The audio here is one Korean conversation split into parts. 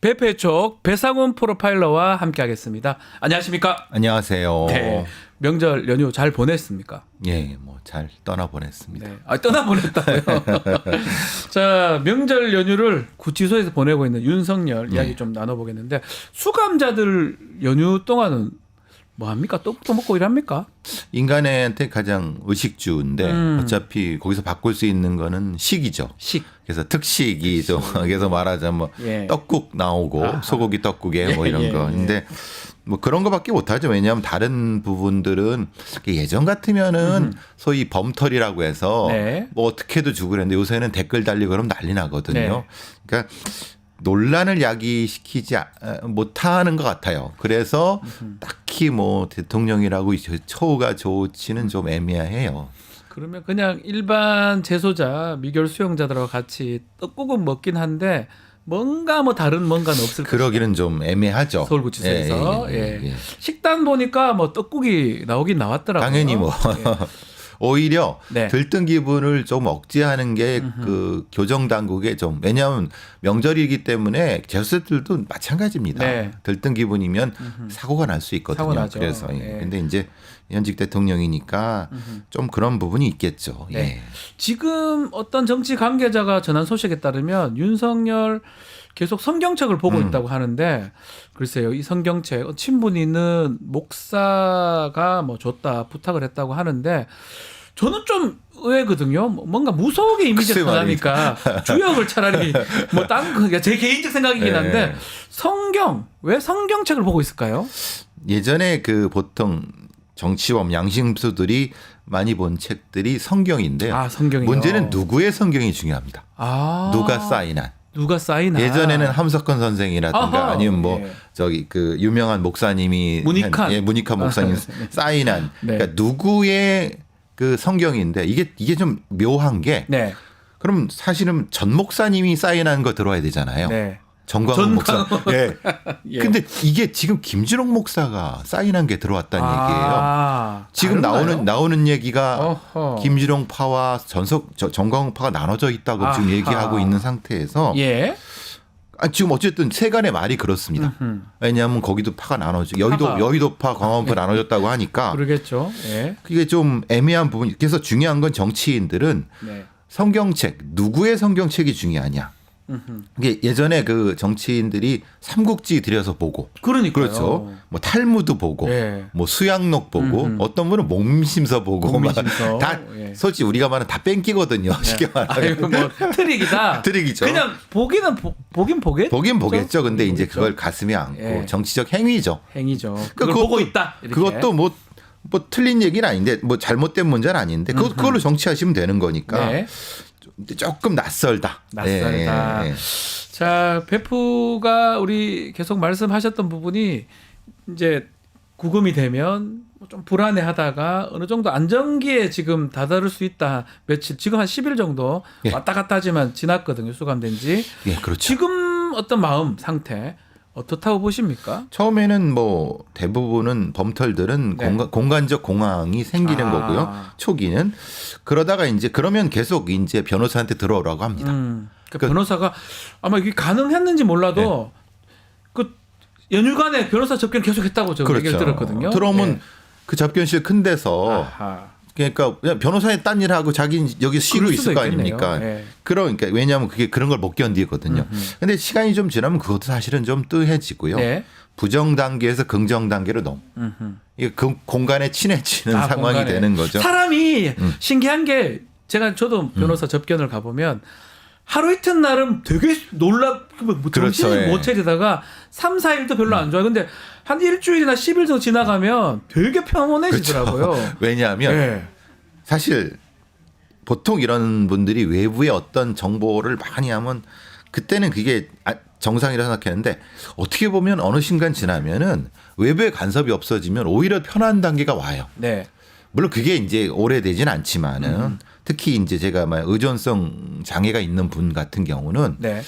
배페촉 배상훈 프로파일러와 함께하겠습니다. 안녕하십니까? 안녕하세요. 네, 명절 연휴 잘 보냈습니까? 예, 뭐 잘 떠나보냈습니다. 네, 떠나보냈다고요? 자, 명절 연휴를 구치소에서 보내고 있는 윤석열 이야기 좀 나눠보겠는데 수감자들 연휴 동안은 뭐 합니까? 떡도 먹고 일합니까? 인간한테 가장 의식주인데 어차피 거기서 바꿀 수 있는 거는 식이죠. 식. 그래서 특식이죠. 그래서 말하자면 뭐 예. 떡국 나오고 아하. 소고기 떡국에 뭐 이런 거. 근데 뭐 그런 거밖에 못하죠. 왜냐하면 다른 부분들은 예전 같으면은 소위 범털이라고 해서 네. 뭐 어떻게도 주고 그랬는데 요새는 댓글 달리고 그러면 난리 나거든요. 네. 그러니까 논란을 야기시키지 못하는 것 같아요. 그래서 딱히 뭐 대통령이라고 처우가 좋지는 좀 애매해요. 그러면 그냥 일반 재소자 미결 수용자들하고 같이 떡국은 먹긴 한데 뭔가 뭐 다른 뭔가는 없을 것이다. 그러기는 좀 애매하죠. 서울구치소에서 예. 식단 보니까 뭐 떡국이 나오긴 나왔더라고요. 당연히 뭐 오히려 네. 들뜬 기분을 좀 억제하는 게 그 교정 당국의 좀 왜냐하면 명절이기 때문에 재수들도 마찬가지입니다. 네. 들뜬 기분이면 사고가 날 수 있거든요. 사고 나죠. 그래서 네. 근데 이제 현직 대통령이니까 좀 그런 부분이 있겠죠. 네. 예. 지금 어떤 정치 관계자가 전한 소식에 따르면 윤석열 계속 성경책을 보고 있다고 하는데 글쎄요, 이 성경책 친분 있는 목사가 뭐 줬다 부탁을 했다고 하는데 저는 좀 의외거든요. 뭔가 무서우게 이미지가 나니까 주역을 차라리 뭐 딴 제 개인적 생각이긴 한데 왜 성경책을 보고 있을까요? 예전에 그 보통 정치범 양심수들이 많이 본 책들이 성경인데요. 아, 성경이요. 문제는 누구의 성경이 중요합니다. 아, 누가 사인한. 누가 사인한. 예전에는 함석헌 선생이라든가 아하, 아니면 뭐 예. 저기 그 유명한 목사님이 문익환 목사님 사인한. 네. 그러니까 누구의 그 성경인데 이게 좀 묘한 게 네. 그럼 사실은 전 목사님이 사인한 거 들어야 되잖아요. 네. 정광훈 목사. 예. 예. 근데 이게 지금 김진홍 목사가 사인한 게 들어왔다는 얘기예요. 지금 다른가요? 나오는 얘기가 어허. 김진홍 파와 정광훈 파가 나눠져 있다고 지금 아하. 얘기하고 있는 상태에서 예. 지금 어쨌든 세간의 말이 그렇습니다. 왜냐하면 거기도 파가 나눠져 여의도파, 광화문파 나눠졌다고 하니까 그러겠죠. 예. 그게 좀 애매한 부분이. 그래서 중요한 건 정치인들은 네. 성경책 누구의 성경책이 중요하냐. 이게 예전에 그 정치인들이 삼국지 들여서 보고, 그러니까요. 그렇죠. 뭐 탈무드 보고, 예. 뭐 수양록 보고, 어떤 분은 목심서 보고, 목심서. 다 예. 솔직히 우리가 말하는 다 뺑기거든요. 쉽게 말하면. 뭐 트릭이다. 트릭이죠. 그냥 보긴 보겠죠. 보긴 보겠죠. 근데 이제 보겠죠? 그걸 가슴에 안고 예. 정치적 행위죠. 행위죠. 그러니까 그걸 보고 있다. 이렇게. 그것도 뭐 틀린 얘기는 아닌데, 뭐 잘못된 문제는 아닌데, 그걸로 정치하시면 되는 거니까. 네. 조금 낯설다. 낯설다. 예. 자, 배프가 우리 계속 말씀하셨던 부분이 이제 구금이 되면 좀 불안해하다가 어느 정도 안정기에 지금 다다를 수 있다. 며칠 지금 한 10일 정도 예. 왔다 갔다 하지만 지났거든요. 수감된 지. 예, 그렇죠. 지금 어떤 마음 상태 어떻다고 보십니까? 처음에는 뭐 대부분은 범털들은 네. 공간적 공황이 생기는 거고요. 초기는. 그러다가 이제 그러면 계속 이제 변호사한테 들어오라고 합니다. 그 변호사가 아마 이게 가능했는지 몰라도 그 연휴간에 변호사 접견 계속했다고 제가 얘기를 들었거든요. 들어오면 네. 그 접견실 큰 데서 아하. 그러니까 그냥 변호사의 딴 일하고 자기는 여기 쉬고 그럴 수도 있을 거 있겠네요. 아닙니까? 네. 그러니까 왜냐하면 그게 그런 걸 못 견디거든요. 근데 시간이 좀 지나면 그것도 사실은 좀 뜨해지고요. 네. 부정 단계에서 긍정 단계로 이게 그 공간에 친해지는 상황이 공간에. 되는 거죠. 사람이 신기한 게 저도 변호사 접견을 가보면 하루 이틀 날은 되게 뭐 정신을 그렇죠. 못 차리다가 3, 4일도 별로 안 좋아요. 근데 한 일주일이나 10일 정도 지나가면 되게 평온해지더라고요. 그렇죠. 왜냐하면 네. 사실 보통 이런 분들이 외부의 어떤 정보를 많이 하면 그때는 그게 정상이라 생각했는데 어떻게 보면 어느 순간 지나면은 외부의 간섭이 없어지면 오히려 편한 단계가 와요. 네. 물론 그게 이제 오래되진 않지만은 특히 이제 제가 막 의존성 장애가 있는 분 같은 경우는 네.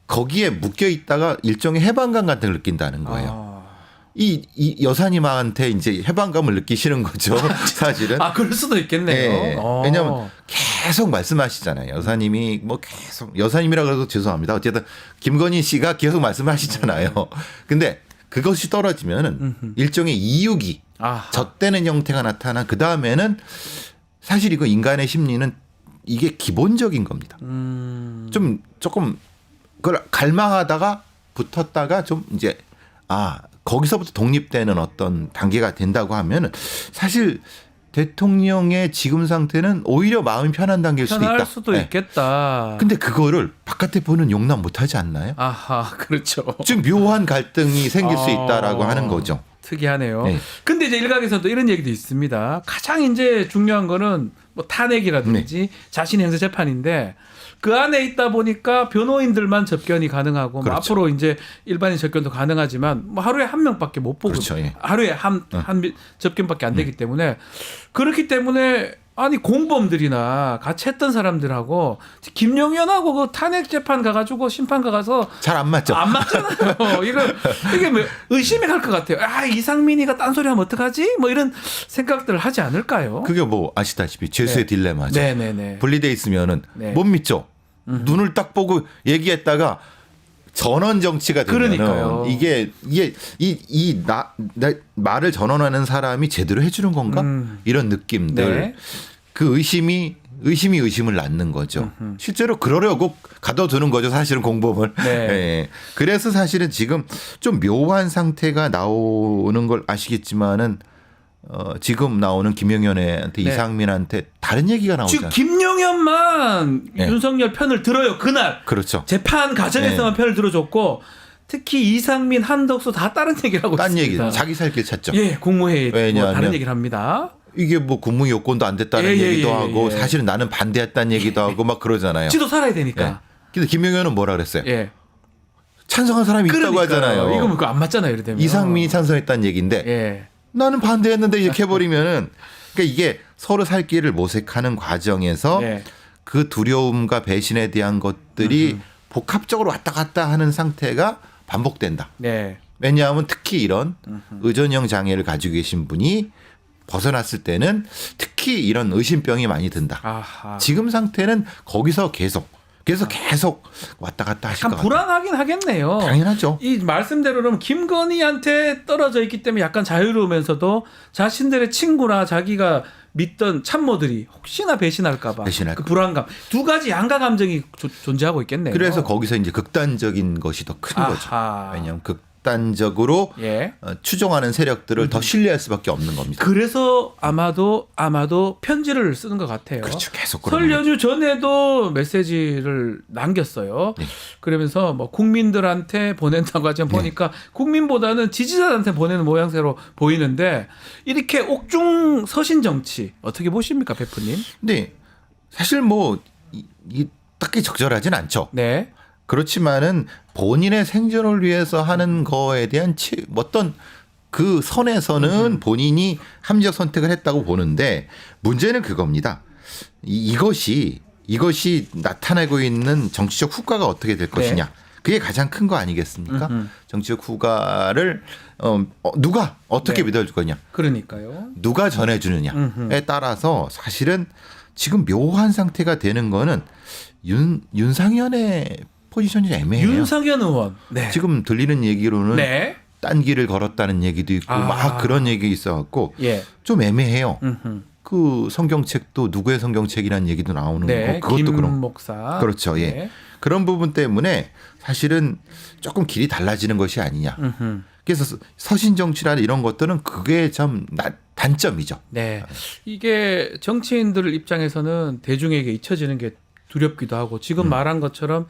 거기에 묶여 있다가 일종의 해방감 같은 걸 느낀다는 거예요. 이 여사님한테 이제 해방감을 느끼시는 거죠. 사실은. 아, 그럴 수도 있겠네요. 네. 왜냐하면 계속 말씀하시잖아요. 여사님이 뭐 계속 여사님이라 그래도 죄송합니다. 어쨌든 김건희 씨가 계속 말씀하시잖아요. 근데 그것이 떨어지면은 일종의 이육이 아하. 젖대는 형태가 나타나 그 다음에는 사실 이거 인간의 심리는 이게 기본적인 겁니다. 좀 조금 그걸 갈망하다가 붙었다가 좀 이제 거기서부터 독립되는 어떤 단계가 된다고 하면은 사실 대통령의 지금 상태는 오히려 마음이 편한 단계일 수도 있다. 편할 수도 있겠다. 근데 그거를 바깥에 보는 용납 못하지 않나요? 아하, 그렇죠. 좀 묘한 갈등이 생길 수 있다라고 하는 거죠. 특이하네요. 네. 근데 이제 일각에서도 이런 얘기도 있습니다. 가장 이제 중요한 거는 뭐 탄핵이라든지 자신 행세 재판인데 그 안에 있다 보니까 변호인들만 접견이 가능하고 뭐 그렇죠. 앞으로 이제 일반인 접견도 가능하지만 뭐 하루에 한 명밖에 못 보고 그렇죠. 예. 하루에 한 접견밖에 안 되기 때문에 그렇기 때문에 아니 공범들이나 같이 했던 사람들하고 김용현하고 그 탄핵 재판 가가지고 심판 가서 잘 안 맞죠. 안 맞잖아요. 이게 뭐 의심이 갈 것 같아요. 이상민이가 딴소리 하면 어떡하지? 뭐 이런 생각들을 하지 않을까요? 그게 뭐 아시다시피 죄수의 딜레마죠. 네네네. 분리돼 있으면은 네. 못 믿죠. 눈을 딱 보고 얘기했다가 전원 정치가 되면은 그러니까요. 이게 나 말을 전원하는 사람이 제대로 해주는 건가? 이런 느낌들. 네. 그 의심을 낳는 거죠. 실제로 그러려고 가둬두는 거죠. 사실은 공범을. 네. 예. 그래서 사실은 지금 좀 묘한 상태가 나오는 걸 아시겠지만은 지금 나오는 김용현한테 네. 이상민한테 다른 얘기가 지금 나오잖아요. 김용현만 네. 윤석열 편을 들어요. 그날 그렇죠. 재판 과정에서만 편을 들어줬고 특히 이상민, 한덕수 다 다른 얘기를 하고 딴 있습니다. 얘기, 자기 살 길 찾죠. 예, 국무회의 뭐 왜냐하면 다른 얘기를 합니다. 이게 뭐 국무 요건도 안 됐다는 얘기도 하고 예. 사실은 나는 반대했다는 얘기도 하고 막 그러잖아요. 지도 살아야 예. 되니까. 근데 김용현은 뭐라 그랬어요? 예. 찬성한 사람이 있다고 그러니까요. 하잖아요. 이거 그거 안 맞잖아요. 이래 되면. 이상민이 찬성했다는 얘기인데 예. 나는 반대했는데 이렇게 해버리면은 그러니까 이게 서로 살 길을 모색하는 과정에서 예. 그 두려움과 배신에 대한 것들이 복합적으로 왔다 갔다 하는 상태가 반복된다. 네. 왜냐하면 특히 이런 의존형 장애를 가지고 계신 분이 벗어났을 때는 특히 이런 의심병이 많이 든다. 아하. 지금 상태는 거기서 계속 왔다 갔다 하실 것 약간 같아요. 불안하긴 하겠네요. 당연하죠. 이 말씀대로는 김건희한테 떨어져 있기 때문에 약간 자유로우면서도 자신들의 친구나 자기가 믿던 참모들이 혹시나 배신할까봐 배신할까 그 불안감 두 가지 양가 감정이 존재하고 있겠네요. 그래서 거기서 이제 극단적인 것이 더 큰 거죠. 아하. 왜냐하면 극단적으로 예. 추종하는 세력들을 더 신뢰할 수밖에 없는 겁니다. 그래서 아마도 편지를 쓰는 것 같아요. 그렇죠. 계속 설 그러는 연휴 전에도 메시지를 남겼어요. 네. 그러면서 뭐 국민들한테 보낸다고 하지만 보니까 국민보다는 지지자한테 보내는 모양새로 보이는데 이렇게 옥중 서신 정치 어떻게 보십니까, 베프님? 근데 사실 뭐 이 딱히 적절하진 않죠. 네. 그렇지만은 본인의 생존을 위해서 하는 거에 대한 어떤 그 선에서는 본인이 합리적 선택을 했다고 보는데 문제는 그겁니다. 이것이 나타내고 있는 정치적 후과가 어떻게 될 것이냐. 그게 가장 큰 거 아니겠습니까? 정치적 후과를 누가 어떻게 네. 믿어줄 거냐. 그러니까요. 누가 전해주느냐에 따라서 사실은 지금 묘한 상태가 되는 거는 윤상현의 포지션이 애매해요. 윤상현 의원. 네. 지금 들리는 얘기로는 네. 딴 길을 걸었다는 얘기도 있고 막 그런 얘기 있어갖고 예. 좀 애매해요. 그 성경책도 누구의 성경책이라는 얘기도 나오는 네. 거고 그것도 김 그런 목사. 그렇죠. 예. 네. 그런 부분 때문에 사실은 조금 길이 달라지는 것이 아니냐. 그래서 서신 정치라는 이런 것들은 그게 참 단점이죠. 네. 이게 정치인들 입장에서는 대중에게 잊혀지는 게 두렵기도 하고 지금 말한 것처럼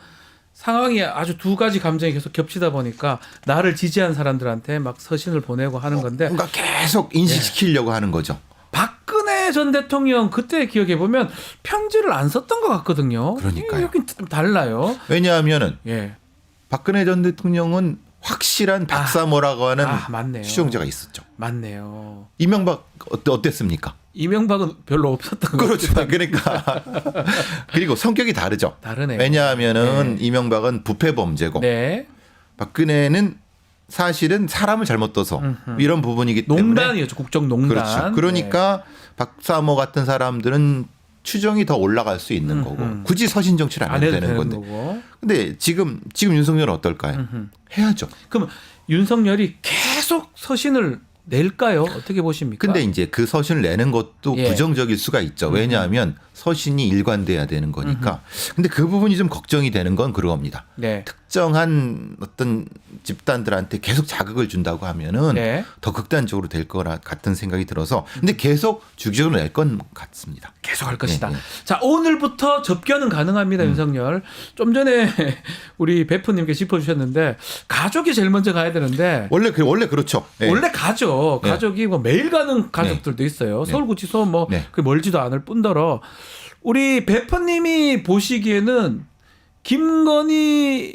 상황이 아주 두 가지 감정이 계속 겹치다 보니까 나를 지지한 사람들한테 막 서신을 보내고 하는 건데 뭔가 계속 인식시키려고 하는 거죠. 박근혜 전 대통령 그때 기억해 보면 편지를 안 썼던 것 같거든요. 그러니까요. 여긴 좀 달라요. 왜냐하면은 예. 박근혜 전 대통령은 확실한 박사모라고 하는 맞네요. 추종자가 있었죠. 맞네요. 이명박 어땠습니까? 이명박은 별로 없었던 것 그렇죠. 같아요. 그러니까 그리고 성격이 다르죠. 다르네요. 왜냐하면은 네. 이명박은 부패 범죄고 네. 박근혜는 사실은 사람을 잘못 둬서 이런 부분이기 때문에 농단이었죠. 국정농단. 그렇죠. 그러니까 박사모 같은 사람들은 추정이 더 올라갈 수 있는 거고 굳이 서신 정치를 안 해도 되는 건데. 거고. 근데 지금 윤석열은 어떨까요? 해야죠. 그럼 윤석열이 계속 서신을 낼까요? 어떻게 보십니까? 근데 이제 그 서신을 내는 것도 예. 부정적일 수가 있죠. 왜냐하면 서신이 일관돼야 되는 거니까. 근데 그 부분이 좀 걱정이 되는 건 그겁니다. 네. 특정한 어떤 집단들한테 계속 자극을 준다고 하면은 네. 더 극단적으로 될 거라 같은 생각이 들어서 근데 계속 주기적으로 낼 건 같습니다. 계속 할 것이다. 네, 네. 자, 오늘부터 접견은 가능합니다, 윤석열. 좀 전에 우리 베프님께 짚어주셨는데 가족이 제일 먼저 가야 되는데 원래 그렇죠. 네. 원래 가죠. 네. 가족이 뭐 매일 가는 가족들도 있어요. 네. 서울구치소 뭐 네. 그 멀지도 않을 뿐더러 우리 베프님이 보시기에는 김건희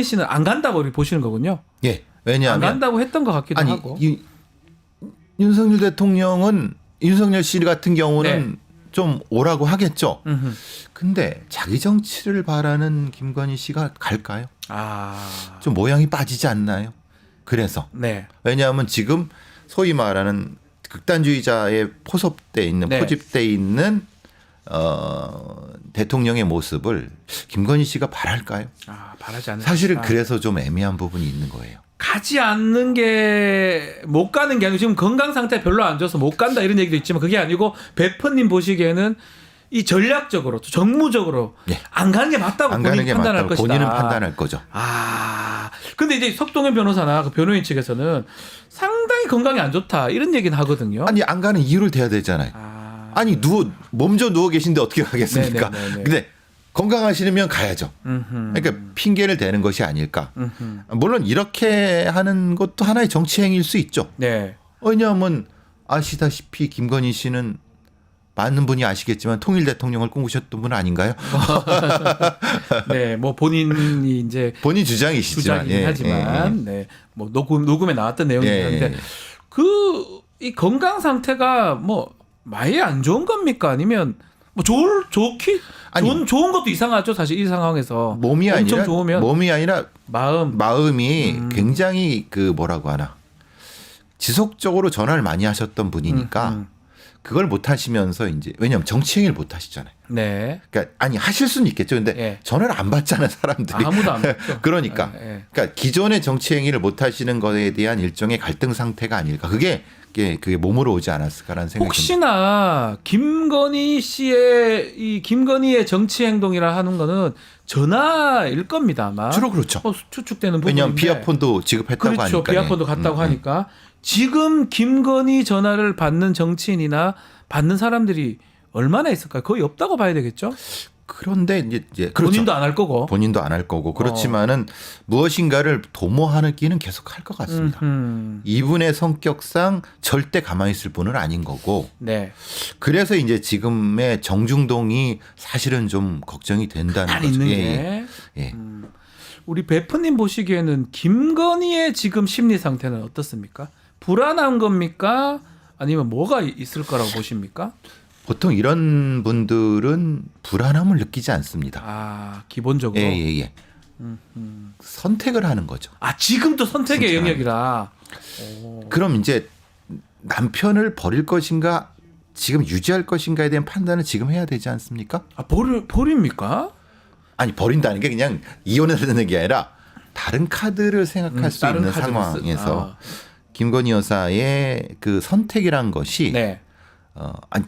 씨는 안 간다고 우리 보시는 거군요. 예. 안 왜냐하면 간다고 했던 것 같기도 아니 하고. 윤석열 대통령은 윤석열 씨 같은 경우는 네. 좀 오라고 하겠죠. 음흠. 근데 자기 정치를 바라는 김건희 씨가 갈까요? 아, 좀 모양이 빠지지 않나요? 그래서 네. 왜냐하면 지금 소위 말하는 극단주의자에 포섭돼 있는 네. 포집돼 있는 대통령의 모습을 김건희 씨가 바랄까요? 아, 바라지 않는. 사실은 것이다. 그래서 좀 애매한 부분이 있는 거예요. 가지 않는 게 못 가는 게 아니고 지금 건강 상태 별로 안 좋아서 못 간다 이런 얘기도 있지만 그게 아니고 베프님 보시기에는 이 전략적으로 정무적으로 네. 안 가는 게 맞다고 안 본인이 가는 게 판단할 맞다고 것이다. 본인은 판단할 거죠. 아, 근데 이제 석동현 변호사나 그 변호인 측에서는 상당히 건강이 안 좋다 이런 얘기는 하거든요. 아니 안 가는 이유를 대야 되잖아요. 아니 몸져 누워 계신데 어떻게 가겠습니까? 네네네네. 근데 건강하시면 가야죠. 그러니까 핑계를 대는 것이 아닐까. 물론 이렇게 하는 것도 하나의 정치 행위일 수 있죠. 네. 왜냐하면 아시다시피 김건희 씨는 많은 분이 아시겠지만 통일 대통령을 꿈꾸셨던 분 아닌가요? 네, 뭐 본인이 이제 본인 주장이시지만, 주장이긴 하지만, 네, 뭐 녹음에 나왔던 내용이긴 예, 한데 예. 이 건강 상태가 뭐 아예 안 좋은 겁니까? 아니면 뭐 아니, 좋은 것도 이상하죠. 사실 이 상황에서 몸이 엄청 아니라 좋으면 몸이 아니라 마음이 굉장히 그 뭐라고 하나 지속적으로 전화를 많이 하셨던 분이니까 그걸 못 하시면서 이제 왜냐하면 정치 행위를 못 하시잖아요. 네. 그러니까 아니 하실 수는 있겠죠. 근데 예. 전화를 안 받잖아요, 사람들이. 아무도 안 받죠. 그러니까. 예, 예. 그러니까 기존의 정치 행위를 못 하시는 것에 대한 일종의 갈등 상태가 아닐까. 그게 몸으로 오지 않았을까라는 생각이 듭니다. 혹시나 김건희의 정치 행동이라 하는 거는 전화일 겁니다, 아마. 주로 그렇죠. 추측되는 부분인데. 왜냐하면 비아폰도 지급했다고 그렇죠. 하니까. 비아폰도 갔다고 하니까 지금 김건희 전화를 받는 정치인이나 받는 사람들이 얼마나 있을까요? 거의 없다고 봐야 되겠죠. 그런데 이제 그렇죠. 본인도 안 할 거고. 본인도 안 할 거고 그렇지만은 무엇인가를 도모하는 끼는 계속 할 것 같습니다. 이분의 성격상 절대 가만히 있을 분은 아닌 거고. 네. 그래서 이제 지금의 정중동이 사실은 좀 걱정이 된다는 거죠. 있는 예, 게. 예. 우리 베프님 보시기에는 김건희의 지금 심리 상태는 어떻습니까? 불안한 겁니까? 아니면 뭐가 있을 거라고 보십니까? 보통 이런 분들은 불안함을 느끼지 않습니다. 아, 기본적으로. 예. 선택을 하는 거죠. 아, 지금도 선택의 선택을 영역이라. 그럼 이제 남편을 버릴 것인가 지금 유지할 것인가에 대한 판단을 지금 해야 되지 않습니까? 아, 버립니까? 아니 버린다는 게 그냥 이혼을 하는 게 아니라 다른 카드를 생각할 수 다른 있는 카드를 상황에서 김건희 여사의 그 선택이란 것이 네. 아니,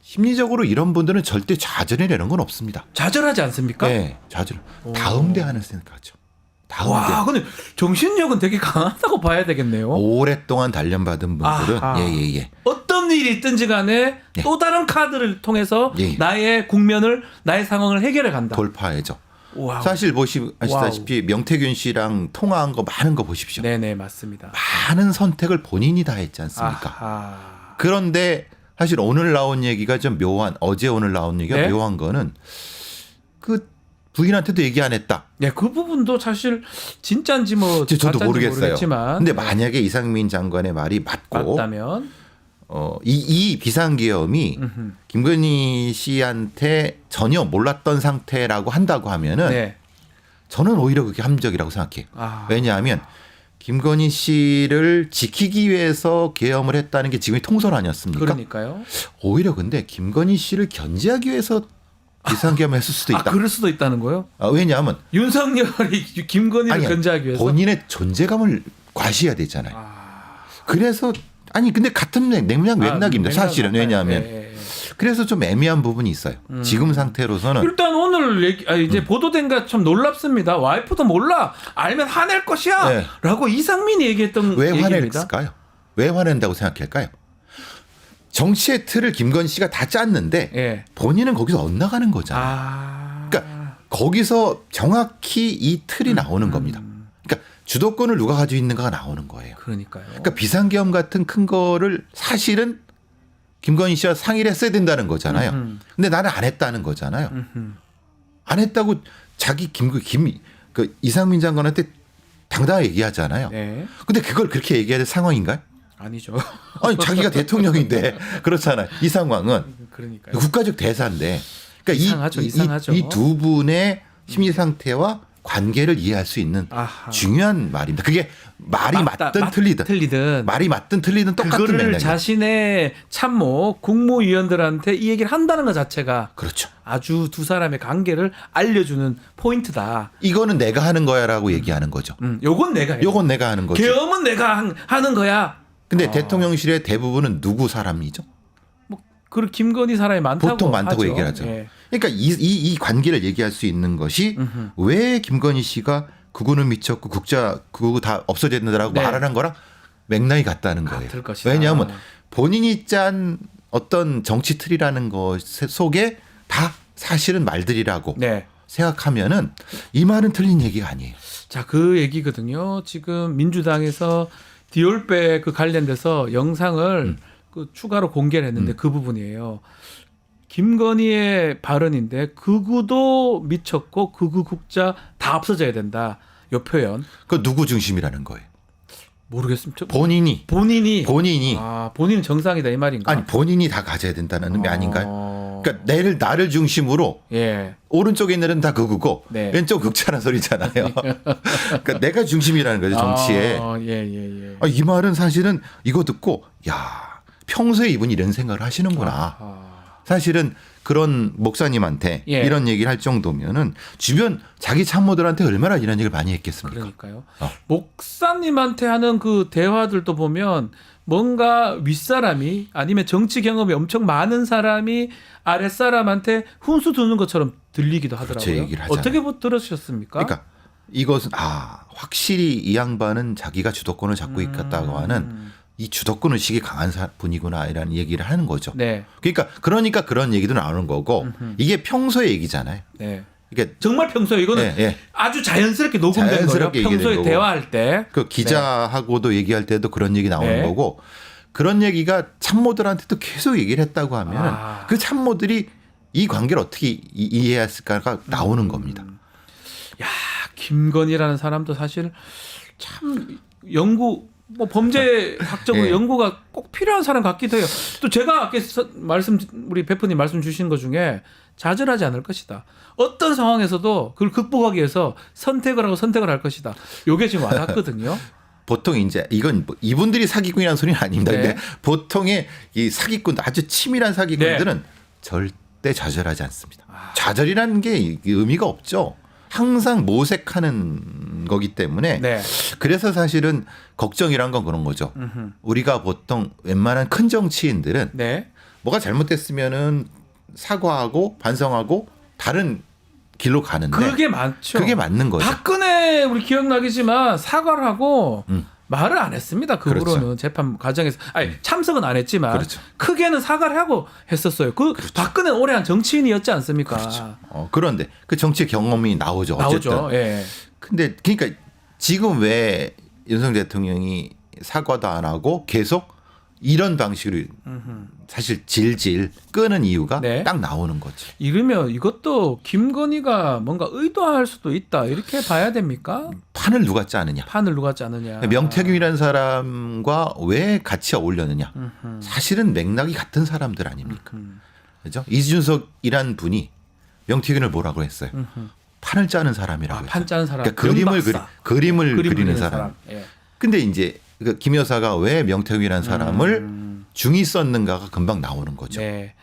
심리적으로 이런 분들은 절대 좌절이라는 건 없습니다. 좌절하지 않습니까? 네, 좌절. 다음 대안을 생각하죠. 다음 와, 대. 근데 정신력은 되게 강하다고 봐야 되겠네요. 오랫동안 단련받은 분들은 아하. 예. 어떤 일이 있든지 간에 예. 또 다른 카드를 통해서 예. 나의 국면을 나의 상황을 해결해 간다. 돌파해죠. 와우. 사실 아시다시피 명태균 씨랑 통화한 거 많은 거 보십시오. 네네, 맞습니다. 많은 선택을 본인이 다 했지 않습니까? 아하. 그런데 사실 오늘 나온 얘기가 좀 묘한 오늘 나온 얘기가 네? 묘한 거는 그 부인한테도 얘기 안 했다. 네, 그 부분도 사실 진짜인지 뭐 저도 가짜인지 모르겠어요. 모르겠지만 근데 만약에 이상민 장관의 말이 맞고 맞다면 이 비상계엄이 김건희 씨한테 전혀 몰랐던 상태라고 한다고 하면은 네. 저는 오히려 그게 합리적이라고 생각해요. 아. 왜냐하면 김건희 씨를 지키기 위해서 계엄을 했다는 게 지금의 통설 아니었습니까? 그러니까요. 오히려 근데 김건희 씨를 견제하기 위해서 비상계엄을 했을 수도 있다. 그럴 수도 있다는 거요? 왜냐하면 윤석열이 김건희를 아니, 견제하기 위해서 본인의 존재감을 과시해야 되잖아요. 그래서 아니 근데 같은 맥락 맥락입니다. 사실은 왜냐하면 그래서 좀 애매한 부분이 있어요. 지금 상태로서는 일단 오늘 이제 보도된 게 참 놀랍습니다. 와이프도 몰라. 알면 화낼 것이야. 네. 라고 이상민이 얘기했던 왜 얘기입니다. 화낼까요? 왜 화낸다고 생각할까요? 정치의 틀을 김건희 씨가 다 짰는데 예. 본인은 거기서 엇나가는 거잖아요. 그러니까 거기서 정확히 이 틀이 나오는 겁니다. 그러니까 주도권을 누가 가지고 있는가가 나오는 거예요. 그러니까요. 그러니까 비상계엄 같은 큰 거를 사실은 김건희 씨와 상의를 했어야 된다는 거잖아요. 근데 나는 안 했다는 거잖아요. 안 했다고 자기 그 이상민 장관한테 당당하게 얘기하잖아요. 네. 근데 그걸 그렇게 얘기해야 될 상황인가요? 아니죠. 아니 자기가 대통령인데 그렇잖아요. 이 상황은 그러니까요. 국가적 대사인데 그러니까 이상하죠. 이 두 분의 심리 상태와 관계를 이해할 수 있는 아하. 중요한 말입니다. 그게 말이 맞든 틀리든 말이 맞든 틀리든 똑같은 그거를 맥락이에요. 자신의 참모 국무위원들한테 이 얘기를 한다는 것 자체가 그렇죠. 아주 두 사람의 관계를 알려주는 포인트다. 이거는 내가 하는 거야라고 얘기하는 거죠. 요건 내가 해. 요건 내가 하는 거죠. 계엄은 내가 하는 거야. 근데 대통령실의 대부분은 누구 사람이죠? 그 김건희 사람이 많다고 보통 많다고 하죠. 얘기를 하죠. 예. 그러니까 이 관계를 얘기할 수 있는 것이 왜 김건희 씨가 구구는 미쳤고 구구 다 없어져야 된다라고 네. 말하는 거랑 맥락이 같다는 거예요. 같을 것이다. 왜냐하면 본인이 짠 어떤 정치 틀이라는 것 속에 다 사실은 말들이라고 네. 생각하면은 이 말은 틀린 얘기가 아니에요. 자, 그 얘기거든요. 지금 민주당에서 디올백 그 관련돼서 영상을 그 추가로 공개를 했는데 그 부분이에요. 김건희의 발언인데 극우도 미쳤고 극우 국자 다 없어져야 된다. 요 표현. 그 누구 중심이라는 거예요. 모르겠습니다. 본인이 본인은 정상이다 이 말인가? 아니 본인이 다 가져야 된다는 의미 아닌가요? 그러니까 나를 중심으로 예. 오른쪽에 있는 애는 다 극우고 네. 왼쪽 극자라는 소리잖아요. 그러니까 내가 중심이라는 거죠 정치에. 예. 이 말은 사실은 이거 듣고 야 평소에 이분이 이런 생각을 하시는구나. 사실은 그런 목사님한테 예. 이런 얘기를 할 정도면은 주변 자기 참모들한테 얼마나 이런 얘기를 많이 했겠습니까? 그러니까요. 목사님한테 하는 그 대화들도 보면 뭔가 윗사람이 아니면 정치 경험이 엄청 많은 사람이 아랫사람한테 훈수 두는 것처럼 들리기도 하더라고요. 그렇죠, 얘기를 하잖아요. 어떻게 들으셨습니까? 그러니까 이것은 확실히 이 양반은 자기가 주도권을 잡고 있겠다고 하는 이 주도권 의식이 강한 분이구나라는 얘기를 하는 거죠. 네. 그러니까 그런 얘기도 나오는 거고 이게 평소의 얘기잖아요. 네. 이게 정말 평소에 이거는 아주 자연스럽게 녹음된 자연스럽게 거예요. 평소에 거고. 대화할 때. 그 기자하고도 얘기할 때도 그런 얘기 나오는 거고 그런 얘기가 참모들한테도 계속 얘기를 했다고 하면 그 참모들이 이 관계를 어떻게 이해했을까가 나오는 겁니다. 야, 김건희라는 사람도 사실 참 범죄 학적으로 연구가 꼭 필요한 사람 같기도 해요. 또 제가 아까 우리 베프님 말씀 주신 것 중에 좌절하지 않을 것이다. 어떤 상황에서도 그걸 극복하기 위해서 선택을 할 것이다. 요게 지금 와닿거든요. 보통 이제 이건 이분들이 사기꾼이라는 소리는 아닙니다. 근데 보통의 이 사기꾼 아주 치밀한 사기꾼들은 절대 좌절하지 않습니다. 좌절이라는 게 의미가 없죠. 항상 모색하는 거기 때문에 그래서 사실은 걱정이란 건 그런 거죠. 우리가 보통 웬만한 큰 정치인들은 뭐가 잘못됐으면은 사과하고 반성하고 다른 길로 가는데 그게 많죠. 그게 맞는 거죠. 박근혜 우리 기억나겠지만 사과를 하고 말을 안 했습니다. 그 후로는 그렇죠. 재판 과정에서 참석은 안 했지만 그렇죠. 크게는 사과를 하고 했었어요. 그렇죠. 박근혜는 오래한 정치인이었지 않습니까? 그렇죠. 그런데 그 정치 경험이 나오죠. 어쨌든. 나오죠. 예. 근데 그러니까 지금 왜 윤석열 대통령이 사과도 안 하고 계속 이런 방식으로 사실 질질 끄는 이유가 딱 나오는 거죠. 이러면 이것도 김건희가 뭔가 의도할 수도 있다 이렇게 봐야 됩니까? 판을 누가 짜느냐. 명태균이라는 사람과 왜 같이 어울렸느냐. 사실은 맥락이 같은 사람들 아닙니까? 그렇죠? 이준석이란 분이 명태균을 뭐라고 했어요. 판을 짜는 사람이라고 했어요. 판 짜는 사람. 그러니까 연박사. 그림을 그림 그리는 사람. 예. 근데 이제 그 김 여사가 왜 명태균이라는 사람을 중이 썼는가가 금방 나오는 거죠. 네.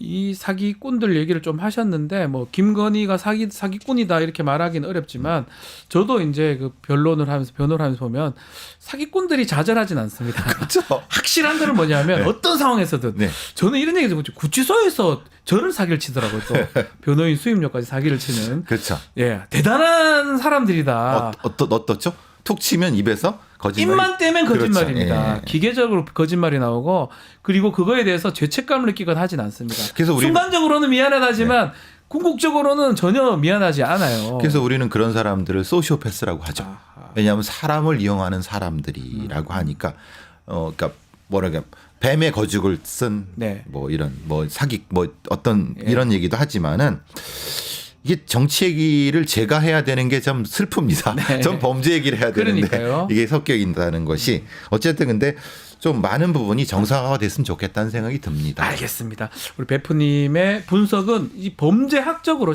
이 사기꾼들 얘기를 좀 하셨는데 뭐 김건희가 사기꾼이다 이렇게 말하기는 어렵지만 저도 이제 그 변론을 하면서 보면 사기꾼들이 좌절하진 않습니다. 그렇죠. 확실한 거는 뭐냐면 네. 어떤 상황에서든 네. 저는 이런 얘기 듣고 구치소에서 저를 사기를 치더라고요. 또 변호인 수임료까지 사기를 치는. 그렇죠. 예, 대단한 사람들이다. 어떻죠? 툭 치면 입에서 거짓말. 입만 떼면 거짓말입니다. 그렇죠. 예. 기계적으로 거짓말이 나오고 그리고 그거에 대해서 죄책감을 느끼거나 하진 않습니다. 그래서 우리는- 순간적으로는 미안하지만 궁극적으로는 전혀 미안하지 않아요. 그래서 우리는 그런 사람들을 소시오패스라고 하죠. 아하. 왜냐하면 사람을 이용하는 사람들이라고 하니까 그러니까 뭐랄까 뱀의 거죽을 쓴 네. 뭐 이런 뭐 사기 뭐 어떤 예. 이런 얘기도 하지만은 이게 정치 얘기를 제가 해야 되는 게 좀 슬픕니다. 네. 전 범죄 얘기를 해야 되는데 그러니까요. 이게 섞여 있다는 것이 어쨌든 근데 좀 많은 부분이 정상화가 됐으면 좋겠다는 생각이 듭니다. 알겠습니다. 우리 베프님의 분석은 이 범죄학적으로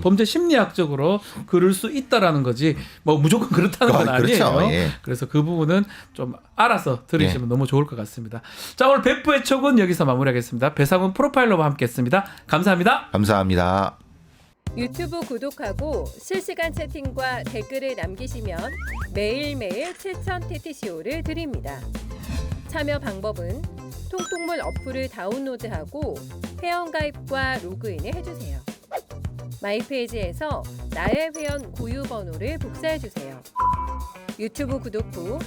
범죄 심리학적으로 그럴 수 있다라는 거지 뭐 무조건 그렇다는 건 아니에요. 그렇죠. 예. 그래서 그 부분은 좀 알아서 들으시면 너무 좋을 것 같습니다. 자, 오늘 베프의 촉은 여기서 마무리하겠습니다. 배상훈 프로파일러와 함께했습니다. 감사합니다. 감사합니다. 유튜브 구독하고 실시간 채팅과 댓글을 남기시면 매일매일 7,000TTCO를 드립니다. 참여 방법은 통통물 어플을 다운로드하고 회원가입과 로그인을 해주세요. 마이페이지에서 나의 회원 고유 번호를 복사해주세요. 유튜브 구독 후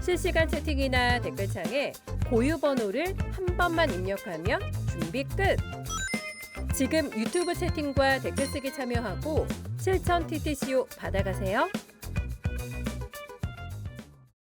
실시간 채팅이나 댓글창에 고유 번호를 한 번만 입력하면 준비 끝! 지금 유튜브 채팅과 댓글 쓰기 참여하고 7,000TTCO 받아가세요.